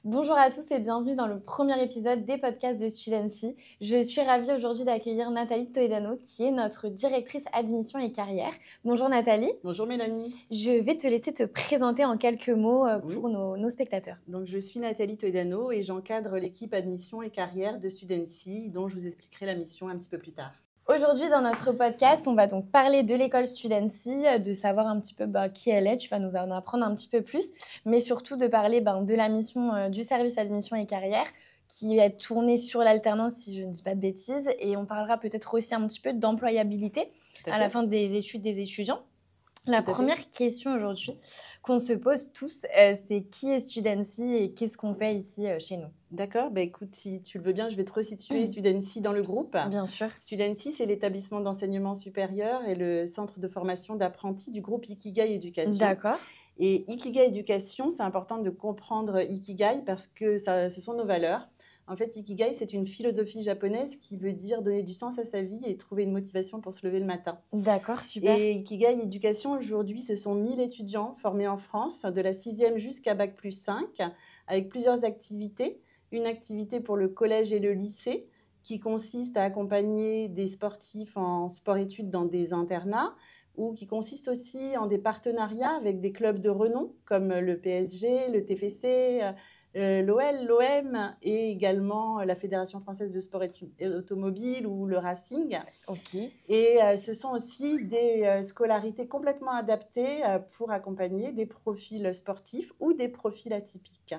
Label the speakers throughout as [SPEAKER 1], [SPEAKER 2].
[SPEAKER 1] Bonjour à tous et bienvenue dans le premier épisode des podcasts de Studency. Je suis ravie aujourd'hui d'accueillir Nathalie Toledano qui est notre directrice admission et carrière. Bonjour Nathalie.
[SPEAKER 2] Bonjour Mélanie.
[SPEAKER 1] Je vais te laisser te présenter en quelques mots pour
[SPEAKER 2] Oui.
[SPEAKER 1] nos spectateurs.
[SPEAKER 2] Donc, je suis Nathalie Toledano et j'encadre l'équipe admission et carrière de Studency dont je vous expliquerai la mission un petit peu plus tard.
[SPEAKER 1] Aujourd'hui, dans notre podcast, on va donc parler de l'école Studency, de savoir un petit peu qui elle est, tu vas nous en apprendre un petit peu plus, mais surtout de parler de la mission du service admission et carrière, qui est tournée sur l'alternance, si je ne dis pas de bêtises, et on parlera peut-être aussi un petit peu d'employabilité à la fin des études des étudiants. La première question aujourd'hui qu'on se pose tous, c'est qui est Studency et qu'est-ce qu'on fait ici chez nous?
[SPEAKER 2] D'accord, écoute, si tu le veux bien, je vais te resituer Studency dans le groupe.
[SPEAKER 1] Bien sûr.
[SPEAKER 2] Studency, c'est l'établissement d'enseignement supérieur et le centre de formation d'apprentis du groupe Ikigai Éducation.
[SPEAKER 1] D'accord.
[SPEAKER 2] Et Ikigai Éducation, c'est important de comprendre Ikigai parce que ce sont nos valeurs. En fait, Ikigai, c'est une philosophie japonaise qui veut dire donner du sens à sa vie et trouver une motivation pour se lever le matin.
[SPEAKER 1] D'accord, super.
[SPEAKER 2] Et Ikigai Éducation, aujourd'hui, ce sont 1000 étudiants formés en France, de la 6e jusqu'à Bac+5, avec plusieurs activités. Une activité pour le collège et le lycée, qui consiste à accompagner des sportifs en sport-études dans des internats, ou qui consiste aussi en des partenariats avec des clubs de renom, comme le PSG, le TFC, l'OL, l'OM et également la Fédération française de sport automobile ou le Racing.
[SPEAKER 1] Ok.
[SPEAKER 2] Et ce sont aussi des scolarités complètement adaptées pour accompagner des profils sportifs ou des profils atypiques.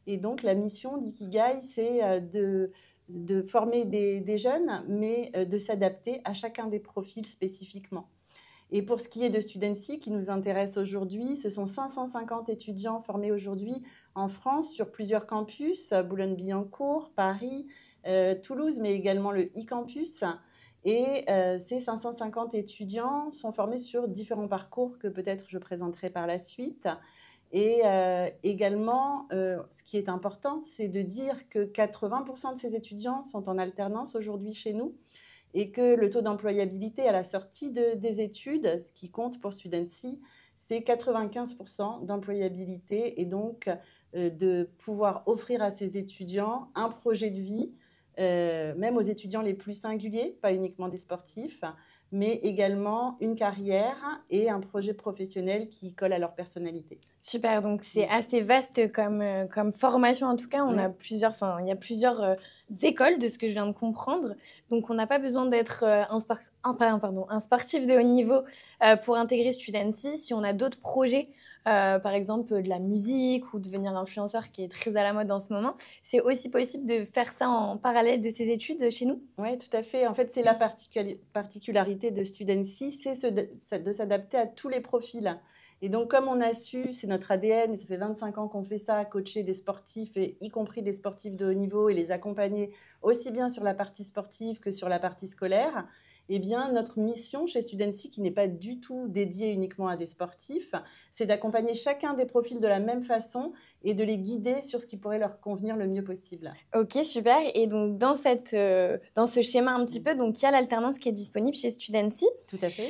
[SPEAKER 2] Et donc, la mission d'Ikigai, c'est de former des jeunes, mais de s'adapter à chacun des profils spécifiquement. Et pour ce qui est de Studency, qui nous intéresse aujourd'hui, ce sont 550 étudiants formés aujourd'hui en France sur plusieurs campus, Boulogne-Billancourt, Paris, Toulouse, mais également le e-campus. Et ces 550 étudiants sont formés sur différents parcours que peut-être je présenterai par la suite. Et également, ce qui est important, c'est de dire que 80% de ces étudiants sont en alternance aujourd'hui chez nous et que le taux d'employabilité à la sortie des études, ce qui compte pour Studency, c'est 95% d'employabilité et donc de pouvoir offrir à ces étudiants un projet de vie, même aux étudiants les plus singuliers, pas uniquement des sportifs, mais également une carrière et un projet professionnel qui colle à leur personnalité.
[SPEAKER 1] Super, donc c'est assez vaste comme formation en tout cas. Il y a plusieurs écoles de ce que je viens de comprendre. Donc on n'a pas besoin d'être un sportif de haut niveau pour intégrer Studency. Si on a d'autres projets, par exemple de la musique ou devenir influenceur qui est très à la mode en ce moment, c'est aussi possible de faire ça en parallèle de ses études chez nous?
[SPEAKER 2] Oui, tout à fait. En fait, c'est la particularité de Studency, c'est de s'adapter à tous les profils. Et donc, comme on a su, c'est notre ADN, et ça fait 25 ans qu'on fait ça, coacher des sportifs, et y compris des sportifs de haut niveau, et les accompagner aussi bien sur la partie sportive que sur la partie scolaire, eh bien, notre mission chez Studency, qui n'est pas du tout dédiée uniquement à des sportifs, c'est d'accompagner chacun des profils de la même façon et de les guider sur ce qui pourrait leur convenir le mieux possible.
[SPEAKER 1] Ok, super. Et donc, dans ce schéma un petit peu, donc, il y a l'alternance qui est disponible chez Studency.
[SPEAKER 2] Tout à fait.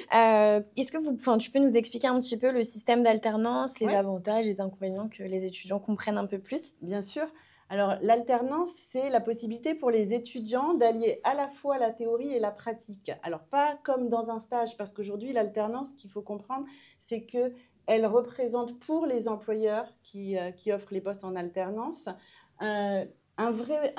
[SPEAKER 1] Est-ce que tu peux nous expliquer un petit peu le système d'alternance, les
[SPEAKER 2] Ouais.
[SPEAKER 1] avantages, les inconvénients, que les étudiants comprennent un peu plus?
[SPEAKER 2] Bien sûr. Alors, l'alternance, c'est la possibilité pour les étudiants d'allier à la fois la théorie et la pratique. Alors, pas comme dans un stage, parce qu'aujourd'hui, l'alternance, ce qu'il faut comprendre, c'est qu'elle représente pour les employeurs qui offrent les postes en alternance un vrai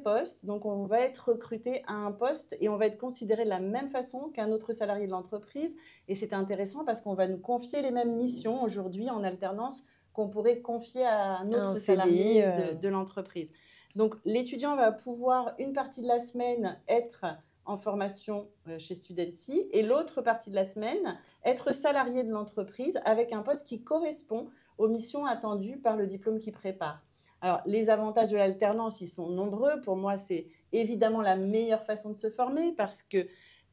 [SPEAKER 2] poste. Donc, on va être recruté à un poste et on va être considéré de la même façon qu'un autre salarié de l'entreprise. Et c'est intéressant parce qu'on va nous confier les mêmes missions aujourd'hui en alternance qu'on pourrait confier à un autre salarié de l'entreprise. Donc, l'étudiant va pouvoir, une partie de la semaine, être en formation chez Studency et l'autre partie de la semaine, être salarié de l'entreprise avec un poste qui correspond aux missions attendues par le diplôme qu'il prépare. Alors, les avantages de l'alternance, ils sont nombreux. Pour moi, c'est évidemment la meilleure façon de se former parce que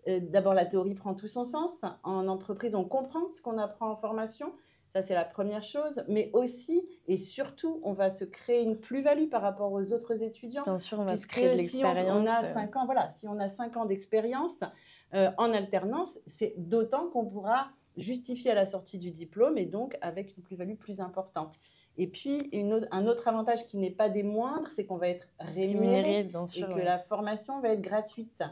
[SPEAKER 2] d'abord, la théorie prend tout son sens. En entreprise, on comprend ce qu'on apprend en formation. Ça, c'est la première chose. Mais aussi et surtout, on va se créer une plus-value par rapport aux autres étudiants.
[SPEAKER 1] Bien sûr, on va se créer de l'expérience.
[SPEAKER 2] Si on a 5 ans d'expérience en alternance, c'est d'autant qu'on pourra justifier à la sortie du diplôme et donc avec une plus-value plus importante. Et puis, un autre avantage qui n'est pas des moindres, c'est qu'on va être rémunéré
[SPEAKER 1] bien sûr,
[SPEAKER 2] et que la formation va être gratuite.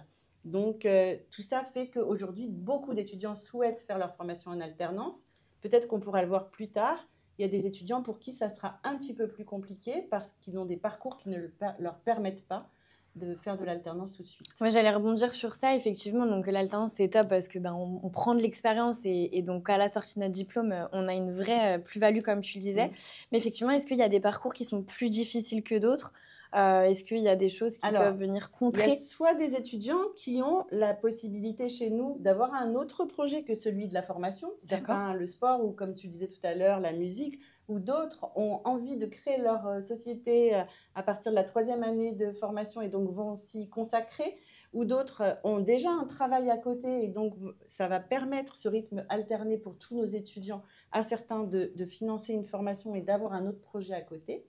[SPEAKER 2] Donc, tout ça fait qu'aujourd'hui, beaucoup d'étudiants souhaitent faire leur formation en alternance. Peut-être qu'on pourra le voir plus tard. Il y a des étudiants pour qui ça sera un petit peu plus compliqué parce qu'ils ont des parcours qui ne leur permettent pas de faire de l'alternance tout de suite.
[SPEAKER 1] Moi, j'allais rebondir sur ça, effectivement. Donc, l'alternance, c'est top parce que on prend de l'expérience et donc, à la sortie de notre diplôme, on a une vraie plus-value, comme tu le disais. Mais effectivement, est-ce qu'il y a des parcours qui sont plus difficiles que d'autres ? Est-ce qu'il y a des choses qui peuvent venir contrer ?
[SPEAKER 2] Il y a soit des étudiants qui ont la possibilité chez nous d'avoir un autre projet que celui de la formation, certains le sport ou comme tu disais tout à l'heure, la musique, ou d'autres ont envie de créer leur société à partir de la 3e année de formation et donc vont s'y consacrer, ou d'autres ont déjà un travail à côté et donc ça va permettre ce rythme alterné pour tous nos étudiants, à certains de financer une formation et d'avoir un autre projet à côté.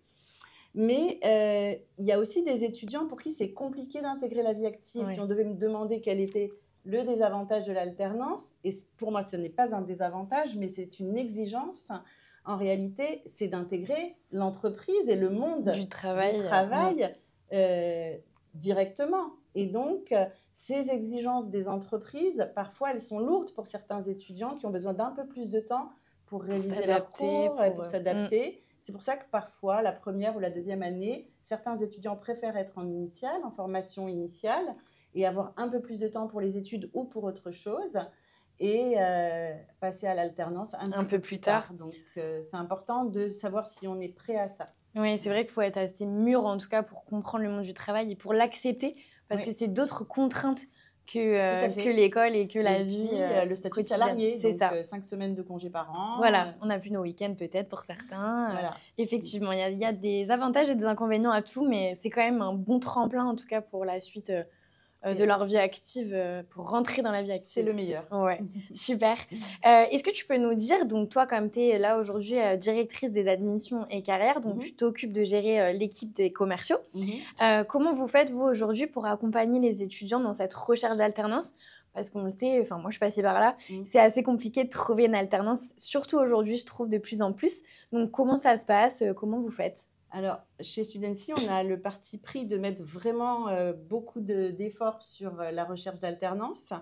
[SPEAKER 2] Mais il y a aussi des étudiants pour qui c'est compliqué d'intégrer la vie active. Si on devait me demander quel était le désavantage de l'alternance, et pour moi ce n'est pas un désavantage, mais c'est une exigence, en réalité, c'est d'intégrer l'entreprise et le monde
[SPEAKER 1] du travail
[SPEAKER 2] directement. Et donc, ces exigences des entreprises, parfois elles sont lourdes pour certains étudiants qui ont besoin d'un peu plus de temps pour réaliser leur cours et pour s'adapter. C'est pour ça que parfois, la 1e ou la 2e année, certains étudiants préfèrent être en formation initiale, et avoir un peu plus de temps pour les études ou pour autre chose, et passer à l'alternance un peu plus tard. Donc, c'est important de savoir si on est prêt à ça.
[SPEAKER 1] Oui, c'est vrai qu'il faut être assez mûr, en tout cas, pour comprendre le monde du travail et pour l'accepter, parce que c'est d'autres contraintes que l'école et que la vie
[SPEAKER 2] le statut salarié,
[SPEAKER 1] c'est
[SPEAKER 2] donc
[SPEAKER 1] ça.
[SPEAKER 2] 5 semaines de congé par an.
[SPEAKER 1] Voilà, on n'a plus nos week-ends peut-être pour certains. Effectivement, il y a des avantages et des inconvénients à tout, mais c'est quand même un bon tremplin, en tout cas, pour la suite de leur vie active, pour rentrer dans la vie active.
[SPEAKER 2] C'est le meilleur.
[SPEAKER 1] Ouais, super. Est-ce que tu peux nous dire, donc toi, comme tu es là aujourd'hui directrice des admissions et carrières, donc tu t'occupes de gérer l'équipe des commerciaux, comment vous faites, vous, aujourd'hui, pour accompagner les étudiants dans cette recherche d'alternance ? Parce qu'on le sait, enfin moi je suis passée par là, c'est assez compliqué de trouver une alternance, surtout aujourd'hui, je trouve de plus en plus. Donc comment ça se passe ? Comment vous faites ?
[SPEAKER 2] Alors, chez Studency, on a le parti pris de mettre vraiment beaucoup d'efforts sur la recherche d'alternance.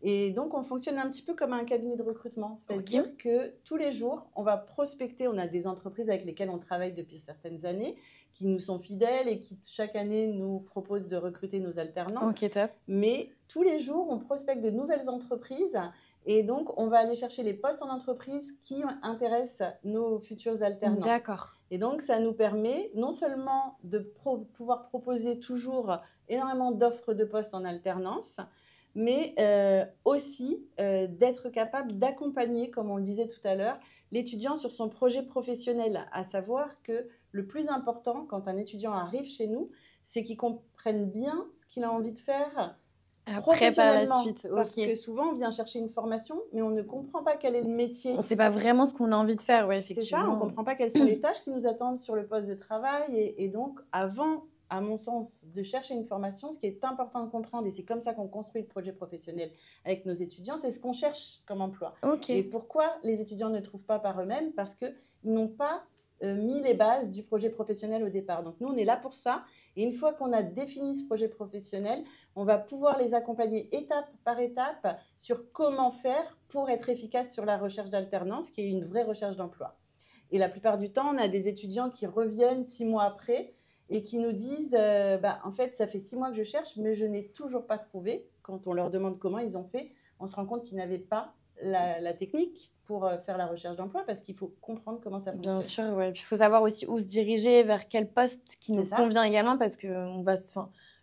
[SPEAKER 2] Et donc, on fonctionne un petit peu comme un cabinet de recrutement. C'est-à-dire que tous les jours, on va prospecter. On a des entreprises avec lesquelles on travaille depuis certaines années, qui nous sont fidèles et qui, chaque année, nous proposent de recruter nos alternants.
[SPEAKER 1] Ok, top.
[SPEAKER 2] Mais tous les jours, on prospecte de nouvelles entreprises. Et donc, on va aller chercher les postes en entreprise qui intéressent nos futurs alternants.
[SPEAKER 1] D'accord.
[SPEAKER 2] Et donc, ça nous permet non seulement de pouvoir proposer toujours énormément d'offres de postes en alternance, mais aussi d'être capable d'accompagner, comme on le disait tout à l'heure, l'étudiant sur son projet professionnel. À savoir que le plus important, quand un étudiant arrive chez nous, c'est qu'il comprenne bien ce qu'il a envie de faire
[SPEAKER 1] après, par la suite.
[SPEAKER 2] Parce que souvent, on vient chercher une formation, mais on ne comprend pas quel est le métier.
[SPEAKER 1] On ne sait pas vraiment ce qu'on a envie de faire, effectivement.
[SPEAKER 2] C'est ça, on ne comprend pas quelles sont les tâches qui nous attendent sur le poste de travail. Et donc, avant, à mon sens, de chercher une formation, ce qui est important de comprendre, et c'est comme ça qu'on construit le projet professionnel avec nos étudiants, c'est ce qu'on cherche comme emploi. Et pourquoi les étudiants ne trouvent pas par eux-mêmes ? Parce qu'ils n'ont pas mis les bases du projet professionnel au départ. Donc, nous, on est là pour ça. Et une fois qu'on a défini ce projet professionnel, on va pouvoir les accompagner étape par étape sur comment faire pour être efficace sur la recherche d'alternance, qui est une vraie recherche d'emploi. Et la plupart du temps, on a des étudiants qui reviennent 6 mois après et qui nous disent en fait, ça fait 6 mois que je cherche, mais je n'ai toujours pas trouvé. Quand on leur demande comment ils ont fait, on se rend compte qu'ils n'avaient pas la technique pour faire la recherche d'emploi, parce qu'il faut comprendre comment ça fonctionne.
[SPEAKER 1] Bien sûr, ouais. Puis il faut savoir aussi où se diriger, vers quel poste qui nous convient également, parce que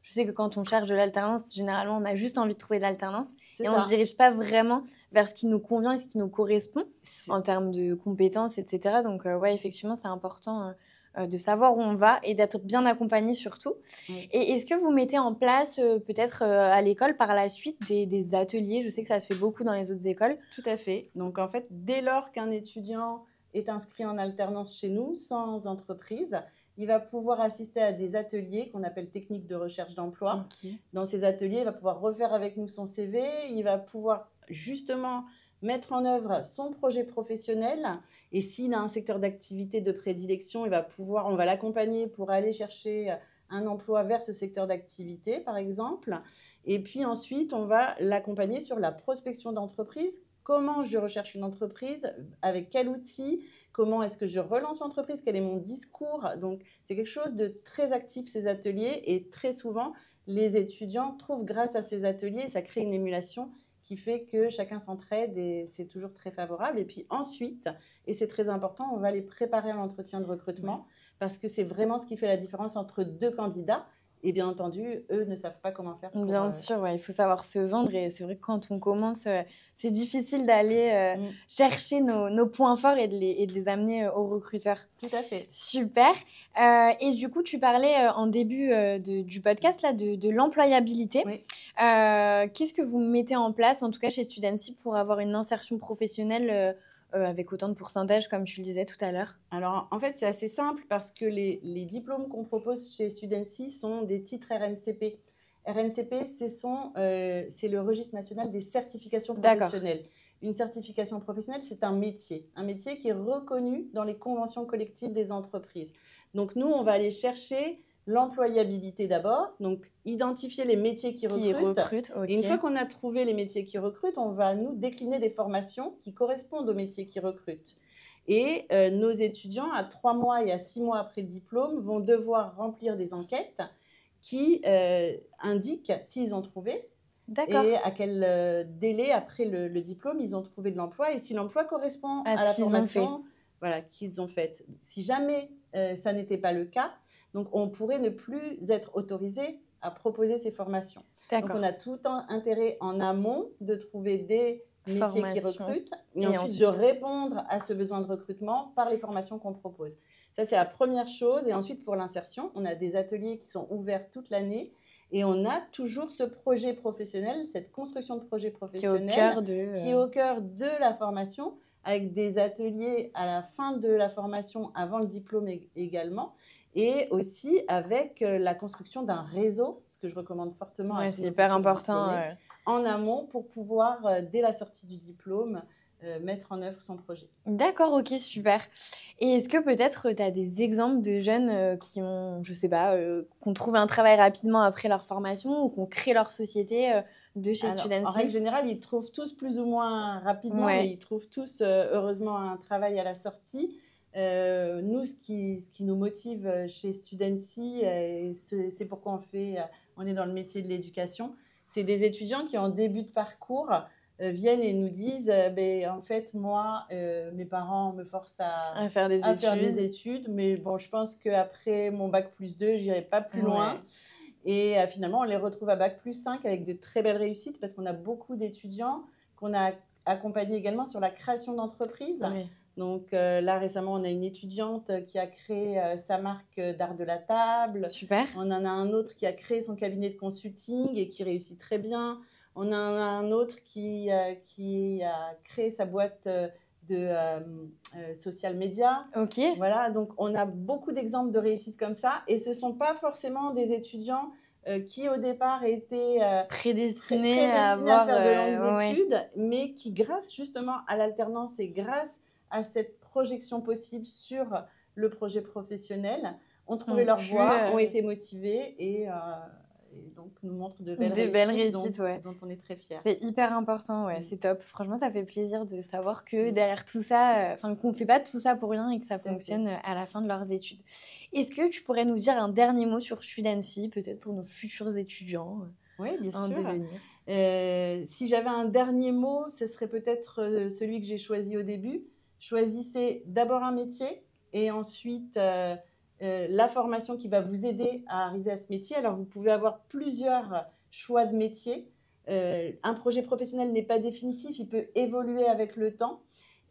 [SPEAKER 1] je sais que quand on cherche de l'alternance, généralement, on a juste envie de trouver de l'alternance et on ne se dirige pas vraiment vers ce qui nous convient et ce qui nous correspond en termes de compétences, etc. Donc, effectivement, c'est important de savoir où on va et d'être bien accompagné surtout. Et est-ce que vous mettez en place peut-être à l'école par la suite des ateliers ? Je sais que ça se fait beaucoup dans les autres écoles.
[SPEAKER 2] Tout à fait. Donc en fait, dès lors qu'un étudiant est inscrit en alternance chez nous, sans entreprise, il va pouvoir assister à des ateliers qu'on appelle techniques de recherche d'emploi. Dans ces ateliers, il va pouvoir refaire avec nous son CV, il va pouvoir justement mettre en œuvre son projet professionnel. Et s'il a un secteur d'activité de prédilection, on va l'accompagner pour aller chercher un emploi vers ce secteur d'activité, par exemple. Et puis ensuite, on va l'accompagner sur la prospection d'entreprise. Comment je recherche une entreprise, avec quel outil, comment est-ce que je relance l'entreprise, quel est mon discours. Donc, c'est quelque chose de très actif, ces ateliers, et très souvent, les étudiants trouvent grâce à ces ateliers, ça crée une émulation qui fait que chacun s'entraide et c'est toujours très favorable. Et puis ensuite, et c'est très important, on va les préparer à l'entretien de recrutement parce que c'est vraiment ce qui fait la différence entre deux candidats. Et bien entendu, eux ne savent pas comment faire pour...
[SPEAKER 1] Bien sûr, ouais, il faut savoir se vendre. Et c'est vrai que quand on commence, c'est difficile d'aller chercher nos points forts et de les amener aux recruteurs.
[SPEAKER 2] Tout à fait.
[SPEAKER 1] Super. Et du coup, tu parlais en début du podcast là, de l'employabilité.
[SPEAKER 2] Oui.
[SPEAKER 1] Qu'est-ce que vous mettez en place, en tout cas chez Studency, pour avoir une insertion professionnelle avec autant de pourcentage, comme tu le disais tout à l'heure?
[SPEAKER 2] Alors, en fait, c'est assez simple parce que les diplômes qu'on propose chez Studency sont des titres RNCP. RNCP, c'est le registre national des certifications professionnelles. D'accord. Une certification professionnelle, c'est un métier qui est reconnu dans les conventions collectives des entreprises. Donc, nous, on va aller chercher l'employabilité d'abord, donc identifier les métiers qui recrutent.
[SPEAKER 1] Okay.
[SPEAKER 2] Et une fois qu'on a trouvé les métiers qui recrutent, on va nous décliner des formations qui correspondent aux métiers qui recrutent. Et nos étudiants, à 3 mois et à 6 mois après le diplôme, vont devoir remplir des enquêtes qui indiquent s'ils ont trouvé.
[SPEAKER 1] D'accord.
[SPEAKER 2] Et à quel délai après le diplôme ils ont trouvé de l'emploi et si l'emploi correspond à la formation qu'ils ont faite. Si jamais ça n'était pas le cas, donc on pourrait ne plus être autorisé à proposer ces formations. Donc on a tout intérêt en amont de trouver des métiers qui recrutent et ensuite de répondre à ce besoin de recrutement par les formations qu'on propose. Ça, c'est la première chose. Et ensuite, pour l'insertion, on a des ateliers qui sont ouverts toute l'année. Et on a toujours ce projet professionnel, cette construction de projet professionnel qui est au cœur de la formation, avec des ateliers à la fin de la formation, avant le diplôme également, et aussi avec la construction d'un réseau, ce que je recommande fortement.
[SPEAKER 1] Ouais, c'est hyper important.
[SPEAKER 2] En amont pour pouvoir, dès la sortie du diplôme, mettre en œuvre son projet.
[SPEAKER 1] D'accord, ok, super. Et est-ce que peut-être tu as des exemples de jeunes qui ont, je sais pas, qu'on trouve un travail rapidement après leur formation ou qu'on crée leur société de chez Studency?
[SPEAKER 2] En règle générale, ils trouvent tous plus ou moins rapidement, mais ils trouvent tous heureusement un travail à la sortie. Nous, ce qui nous motive chez Studency, et c'est pourquoi on est dans le métier de l'éducation, c'est des étudiants qui en début de parcours viennent et nous disent en fait, moi, mes parents me forcent à faire des études, mais bon, je pense qu'après mon bac+2, je n'irai pas plus loin. Et finalement, on les retrouve à bac+5 avec de très belles réussites parce qu'on a beaucoup d'étudiants qu'on a accompagnés également sur la création d'entreprises. Oui. Donc là, récemment, on a une étudiante qui a créé sa marque d'art de la table.
[SPEAKER 1] Super.
[SPEAKER 2] On en a un autre qui a créé son cabinet de consulting et qui réussit très bien. On en a un autre qui a créé sa boîte de social media.
[SPEAKER 1] Ok.
[SPEAKER 2] Voilà, donc on a beaucoup d'exemples de réussite comme ça. Et ce ne sont pas forcément des étudiants qui, au départ, étaient
[SPEAKER 1] prédestinés à
[SPEAKER 2] faire de longues études, mais qui, grâce justement à l'alternance et grâce à cette projection possible sur le projet professionnel, ont trouvé leur voie, ont été motivés et donc nous montrent de belles réussites dont on est très fiers.
[SPEAKER 1] C'est hyper important, c'est top. Franchement, ça fait plaisir de savoir que derrière tout ça, qu'on ne fait pas tout ça pour rien et que ça fonctionne à la fin de leurs études. Est-ce que tu pourrais nous dire un dernier mot sur Studency, peut-être pour nos futurs étudiants?
[SPEAKER 2] Oui, bien sûr. Si j'avais un dernier mot, ce serait peut-être celui que j'ai choisi au début. Choisissez d'abord un métier et ensuite la formation qui va vous aider à arriver à ce métier. Alors, vous pouvez avoir plusieurs choix de métiers. Un projet professionnel n'est pas définitif, il peut évoluer avec le temps.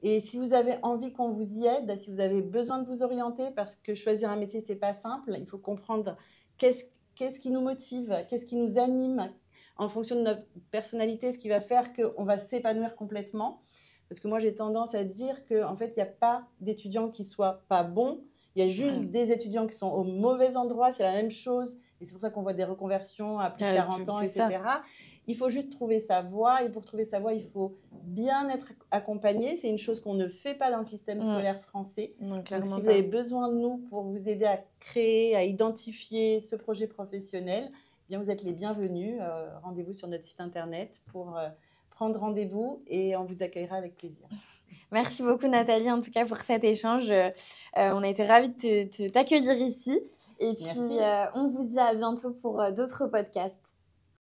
[SPEAKER 2] Et si vous avez envie qu'on vous y aide, si vous avez besoin de vous orienter, parce que choisir un métier, ce n'est pas simple, il faut comprendre qu'est-ce qui nous motive, qu'est-ce qui nous anime en fonction de notre personnalité, ce qui va faire qu'on va s'épanouir complètement. Parce que moi, j'ai tendance à dire qu'en fait, il n'y a pas d'étudiants qui ne soient pas bons. Il y a juste des étudiants qui sont au mauvais endroit. C'est la même chose. Et c'est pour ça qu'on voit des reconversions à plus de 40 ans, etc. Il faut juste trouver sa voie. Et pour trouver sa voie, il faut bien être accompagné. C'est une chose qu'on ne fait pas dans le système scolaire français. Donc, si vous avez besoin de nous pour vous aider à créer, à identifier ce projet professionnel, eh bien, vous êtes les bienvenus. Rendez-vous sur notre site internet pour prendre rendez-vous et on vous accueillera avec plaisir.
[SPEAKER 1] Merci beaucoup Nathalie en tout cas pour cet échange. On a été ravis de t'accueillir ici. Et puis on vous dit à bientôt pour d'autres podcasts.